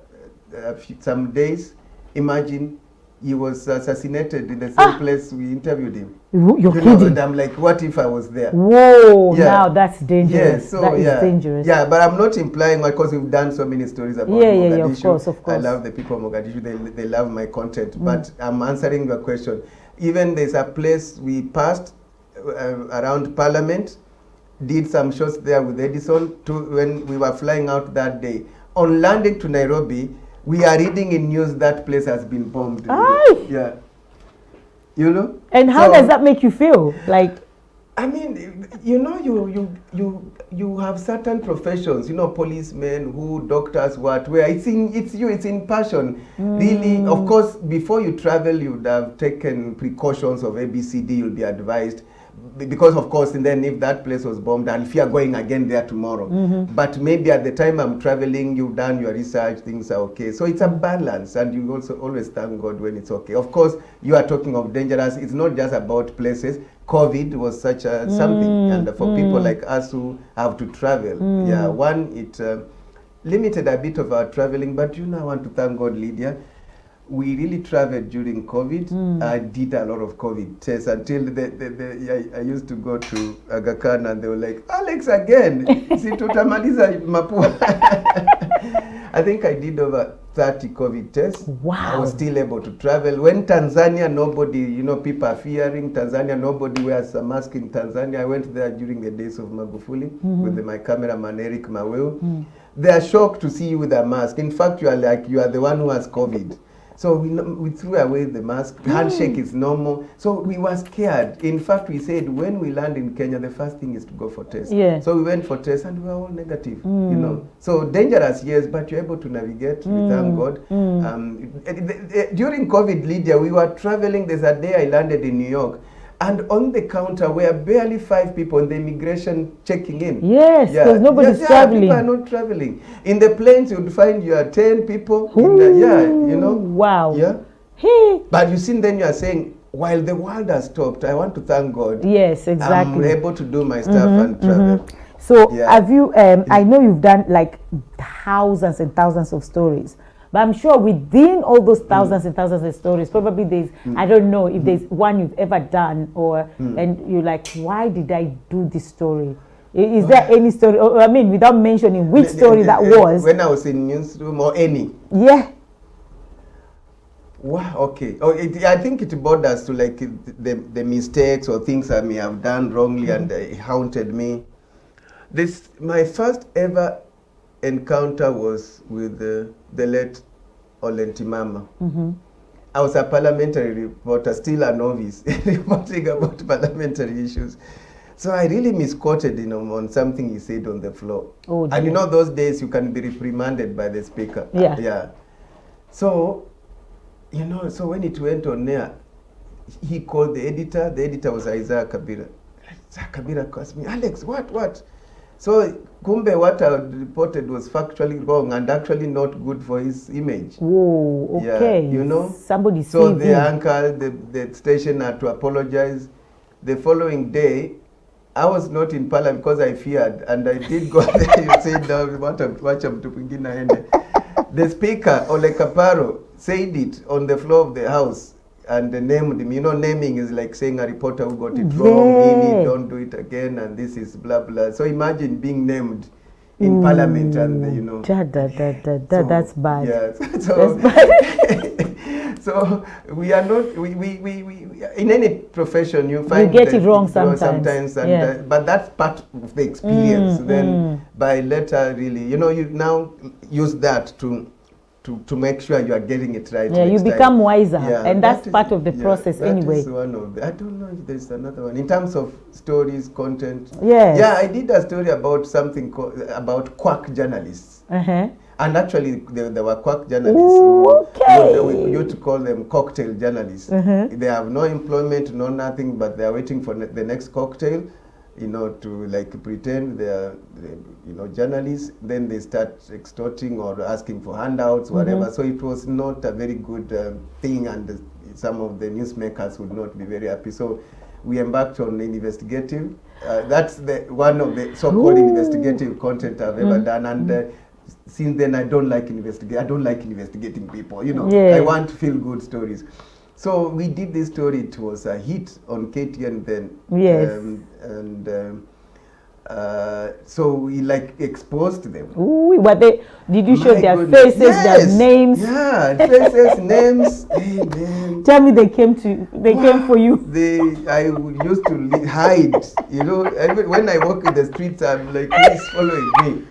some days, imagine he was assassinated in the same place we interviewed him. You're kidding. And I'm like, what if I was there? Whoa, now that's dangerous. Yeah, so that is dangerous. Yeah, but I'm not implying, because we've done so many stories about Mogadishu. Yeah, of course. I love the people of Mogadishu. They love my content. But I'm answering your question. Even there's a place we passed around Parliament, did some shots there with Edison when we were flying out that day. On landing to Nairobi, we are reading in news that place has been bombed. Yeah. And how does that make you feel? Like, I mean, you have certain professions, policemen, doctors, where it's in passion. Really, of course, before you travel, you would have taken precautions of ABCD, you'll be advised. Because of course, and then if that place was bombed, I'll fear going again there tomorrow. But maybe at the time I'm traveling, you've done your research, things are okay. So it's a balance, and you also always thank God when it's okay. Of course, you are talking of dangerous. It's not just about places. COVID was such a something, and for people like us who have to travel, it limited a bit of our traveling. But I want to thank God, Lydia. We really traveled during COVID. I did a lot of COVID tests until I used to go to Aga Khan, and they were like, Alex again. I think I did over 30 COVID tests. Wow. I was still able to travel. When Tanzania, nobody, people are fearing Tanzania, nobody wears a mask in Tanzania. I went there during the days of Magufuli with my cameraman Eric Maweu. They are shocked to see you with a mask. In fact, you are the one who has COVID. So we threw away the mask. Handshake is normal. So we were scared. In fact, we said when we land in Kenya, the first thing is to go for tests. Yeah. So we went for tests and we were all negative. You know, so dangerous, yes, but you're able to navigate. We thank God. During COVID, Lydia, we were traveling. There's a day I landed in New York. And on the counter were barely 5 people in the immigration checking in. Yes, because nobody's traveling. People are not traveling. In the planes, you'd find you are 10 people. In the, you know. Wow. Yeah. Hey. But you see, then you are saying, while the world has stopped, I want to thank God. Yes, exactly. I'm able to do my stuff and travel. So have you, I know you've done like thousands and thousands of stories. But I'm sure within all those thousands and thousands of stories, probably there's, I don't know if there's one you've ever done or, and you're like, why did I do this story? Is there any story, or, I mean, without mentioning which story that was? When I was in newsroom or any? Yeah. Wow, okay. Oh, I think it borders to like the mistakes or things I may have done wrongly and it haunted me. My first ever encounter was with the late Olentimama. I was a parliamentary reporter, still a novice, reporting about parliamentary issues. So I really misquoted on something he said on the floor. Oh, and you know those days you can be reprimanded by the speaker. Yeah. So, you know, so when it went on there, he called the editor. The editor was Isaiah Kabira. Isaiah Kabira asked me, Alex, what? So, kumbe what I reported was factually wrong and actually not good for his image. Whoa, okay. Yeah, you know? Somebody so the anchor, the station had to apologize. The following day, I was not in parliament because I feared, and I did go there. You said, the speaker, Ole Kaparo, said it on the floor of the house. And they named him. You know, naming is like saying a reporter who got it wrong, don't do it again, and this is blah, blah. So imagine being named in parliament and, you know. That's bad. Yeah. So, that's bad. So we are not, we in any profession, you find you get it wrong sometimes. And, but that's part of the experience. Then by later, really, you know, you now use that to make sure you are getting it right. Yeah, you become wiser, and that's part of the process anyway. Is one of the, I don't know if there's another one. In terms of stories, content. Yes. Yeah, I did a story about something about quack journalists. And actually, there were quack journalists. We used to call them cocktail journalists. They have no employment, no nothing, but they are waiting for the next cocktail, you know, to like pretend they're you know, journalists. Then they start extorting or asking for handouts, whatever. So it was not a very good thing, and some of the newsmakers would not be very happy. So we embarked on investigative. That's one of the so-called investigative content I've ever done, and since then I don't like investigating people. You know, I want feel-good stories. So we did this story. It was a hit on KTN then. Yes. So we like exposed them. Ooh, but did you show their faces, their names? Yeah, faces, names. Amen. Tell me they came for you. I used to hide. You know, when I walk in the streets, I'm like, who's following me?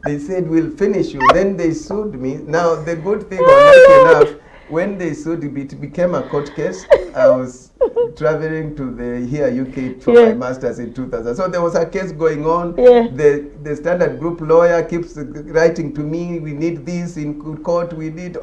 They said, we'll finish you. Then they sued me. Now, the good thing, lucky enough, when they sued me, it became a court case. I was traveling to the UK for my master's in 2000. So there was a case going on. The Standard Group lawyer keeps writing to me, we need this in court, we need...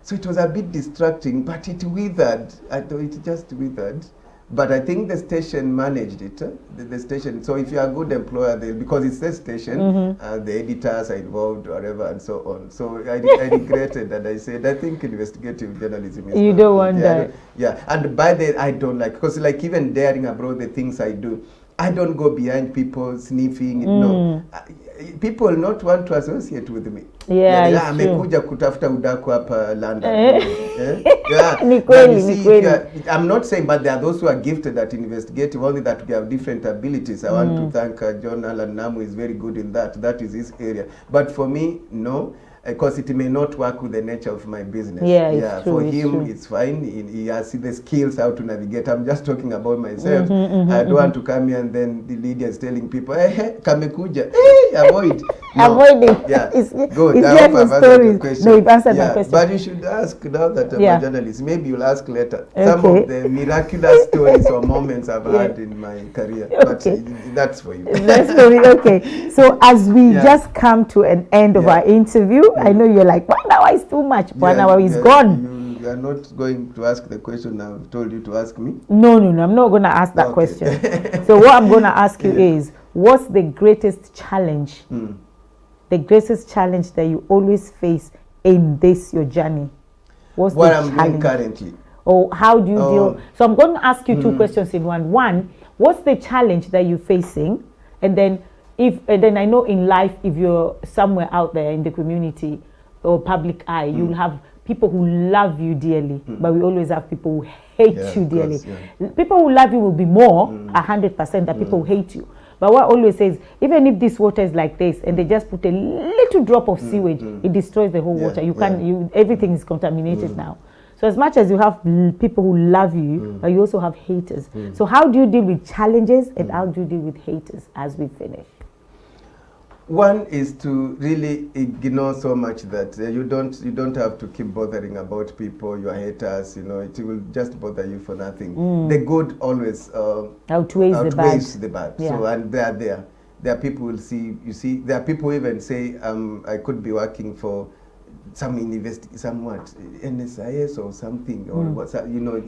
So it was a bit distracting, but it withered. It just withered. But I think the station managed it, the station. So if you're a good employer, because it's the station, the editors are involved, whatever, and so on. So I regretted that. I said, I think investigative journalism is... You don't want that. Yeah, and by the I don't like, because like even daring abroad, the things I do, I don't go behind people sniffing. No, people not want to associate with me. Amekuja kutafuta udaku hapa London. I'm not saying, but there are those who are gifted at investigative, only that we have different abilities. I want to thank John Alan Namu, is very good in that. That is his area. But for me, no. because it may not work with the nature of my business. Yeah, it's true, for him, true. it's fine. He has the skills how to navigate. I'm just talking about myself. I don't want to come here and then the leader is telling people, hey, kamekuja, hey, avoid. No. Avoiding. Yeah, good. I hope I've answered the question. No, you've answered my question. But you should ask now that I'm a journalist. Maybe you'll ask later. Some of the miraculous stories or moments I've had in my career. But that's for you. That's for me. Okay. So as we just come to an end of our interview, I know you're like, 1 hour is too much. 1 hour is gone. You are not going to ask the question I've told you to ask me? No. I'm not going to ask that question. So what I'm going to ask you is, what's the greatest challenge? The greatest challenge that you always face in your journey? What's what the I'm doing currently? Or how do you deal? So I'm going to ask you 2 questions in one. One, what's the challenge that you're facing? And then I know in life, if you're somewhere out there in the community or public eye, you'll have people who love you dearly, but we always have people who hate you dearly. People who love you will be more 100% than people who hate you. But what I always says, even if this water is like this and they just put a little drop of sewage, it destroys the whole water. You can't. Everything is contaminated now. So as much as you have people who love you, but you also have haters. So how do you deal with challenges and how do you deal with haters as we finish? One is to really ignore so much that you don't have to keep bothering about people, your haters. You know, it will just bother you for nothing. The good always outweighs the bad. Yeah. So and they are there. There are people who see. You see, there are people who even say, I could be working for some somewhat NSIS or something, or what's you know,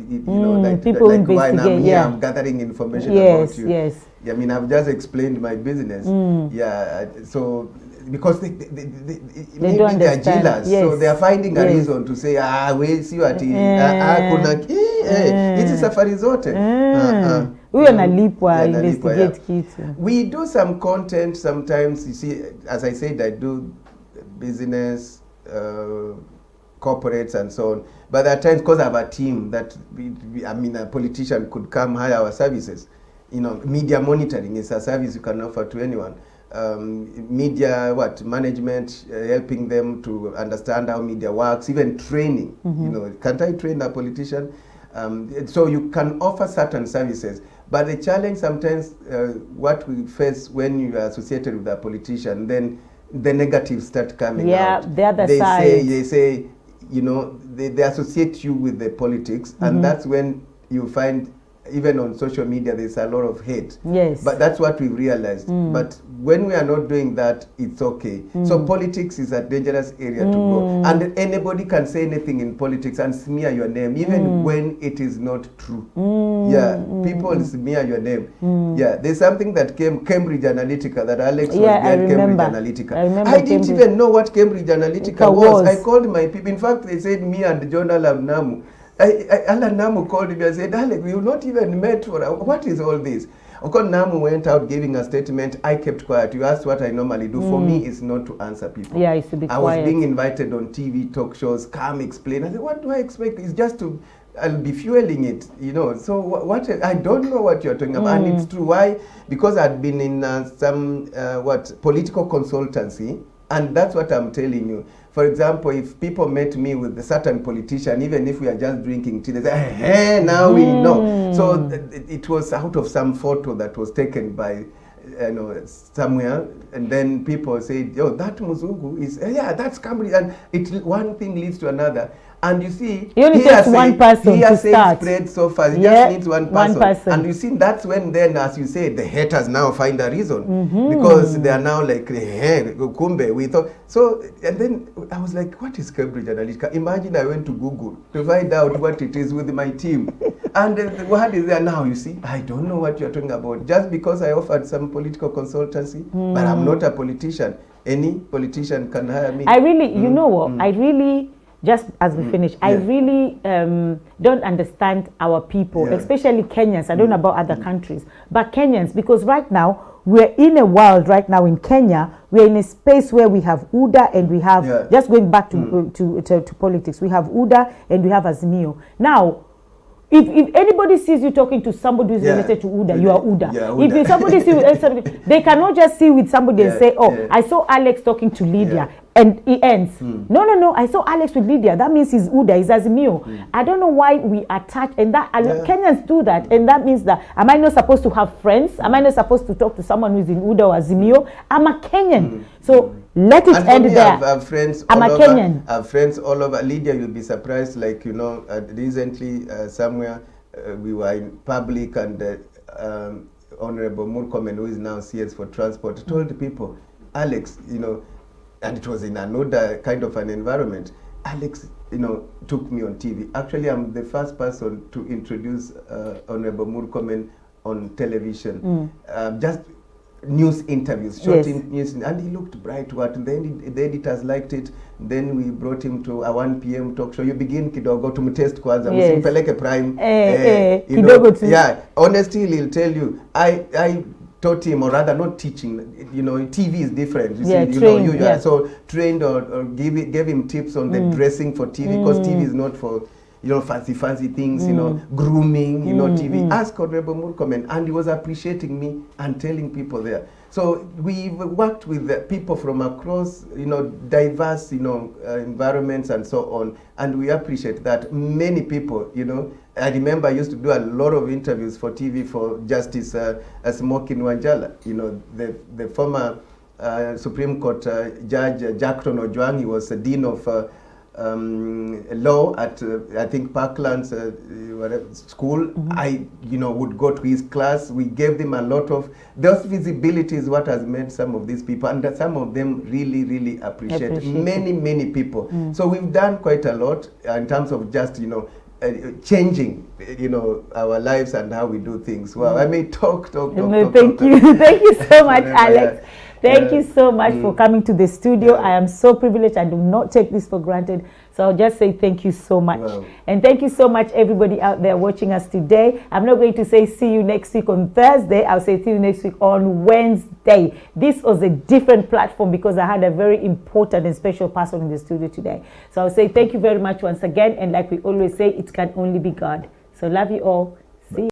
like people like when I'm here, yeah. I'm gathering information about you. Yes. I mean, I've just explained my business. Yeah, so because maybe they are jealous, so they are finding a reason to say, we see what kuna hizi safari zote. Huyo analipwa investigate kitu. We do some content sometimes. You see, as I said, I do business. Corporates and so on, but there are times because I have a team that a politician could come hire our services. You know, media monitoring is a service you can offer to anyone. Media management, helping them to understand how media works, even training. You know, can't I train a politician? So you can offer certain services, but the challenge sometimes what we face when you are associated with a politician, then the negatives start coming out. The other side. They say, you know, they associate you with the politics, and that's when you find, even on social media, there's a lot of hate. Yes. But that's what we realized. But when we are not doing that, it's okay. So politics is a dangerous area to go. And anybody can say anything in politics and smear your name, even when it is not true. Yeah, people smear your name. Yeah, there's something that came, Cambridge Analytica, that Alex was behind Cambridge Analytica. I didn't even know what Cambridge Analytica was. I called my people. In fact, they said me and John Alam Alan Namu called me and said, Alec, we have not even met for what is all this? Of course, Namu went out giving a statement. I kept quiet. You asked what I normally do. For me, it's not to answer people. Yeah, it's to be quiet. I was being invited on TV talk shows, come explain. I said, what do I expect? It's just to, I'll be fueling it, you know. So what I don't know what you're talking about. And it's true. Why? Because I'd been in some, political consultancy. And that's what I'm telling you. For example, if people met me with a certain politician, even if we are just drinking tea, they say, hey, now we know. So it was out of some photo that was taken by, somewhere, and then people said, yo, that Muzungu is, that's Cambridge, and one thing leads to another. And you see, you only takes one person to start. Spread so fast. It just needs one person. And you see, that's when then, as you say, the haters now find a reason. Because they are now like, hey, kumbe, we thought. So, and then I was like, what is Cambridge Analytica? Imagine I went to Google to find out what it is with my team. And what is there now, you see? I don't know what you're talking about. Just because I offered some political consultancy, but I'm not a politician. Any politician can hire me. I really, you know what? I really... Just as we finish, I really don't understand our people, especially Kenyans. I don't know about other countries, but Kenyans, because right now, we're in a world right now in Kenya, we're in a space where we have UDA and we have, just going back to politics, we have UDA and we have Azimio. Now, if anybody sees you talking to somebody who's related to UDA, you are UDA. Yeah, if somebody sees you, they cannot just see with somebody and say, oh, I saw Alex talking to Lydia. And it ends. No, I saw Alex with Lydia. That means he's UDA, he's Azimio. I don't know why we attach, and that Kenyans do that, and that means that, am I not supposed to have friends? Am I not supposed to talk to someone who's in UDA or Azimio? I'm a Kenyan. So let it end there. I have friends I'm a Kenyan. I have friends all over. Lydia, you'll be surprised, like, you know, recently somewhere we were in public, and Honorable Murkomen, who is now CS for Transport, told people, Alex, you know, and it was in another kind of an environment. Alex, you know, took me on TV. Actually, I'm the first person to introduce Honorable Murkomen on television. Just news interviews, short news, and he looked bright. Then the editors liked it. Then we brought him to a 1 p.m. talk show. You begin kidogo to test kwanza, msimpeleke prime. You know, yeah, honestly, he'll tell you, I taught him, or rather not teaching, you know, TV is different. You see, trained, you are so trained, or gave him tips on the dressing for TV, because TV is not for, you know, fancy things, you know, grooming, you know, TV. Ask Honorable Murkomen, and he was appreciating me and telling people there. So we've worked with people from across, you know, diverse, you know, environments and so on, and we appreciate that. Many people, you know, I remember I used to do a lot of interviews for TV for Justice Smokin Wanjala, you know, the former Supreme Court Judge Jackson Ojwang. He was the Dean of law at I think Parklands school. I, you know, would go to his class. We gave them a lot of those visibilities. What has made some of these people, and some of them really appreciate many people. So we've done quite a lot in terms of just, you know, changing, you know, our lives and how we do things. Well, I may talk. Thank you so much, Alex. Thank you so much for coming to the studio. I am so privileged. I do not take this for granted. So I'll just say thank you so much. Wow. And thank you so much, everybody out there watching us today. I'm not going to say see you next week on Thursday. I'll say see you next week on Wednesday. This was a different platform because I had a very important and special person in the studio today. So I'll say thank you very much once again. And like we always say, it can only be God. So love you all.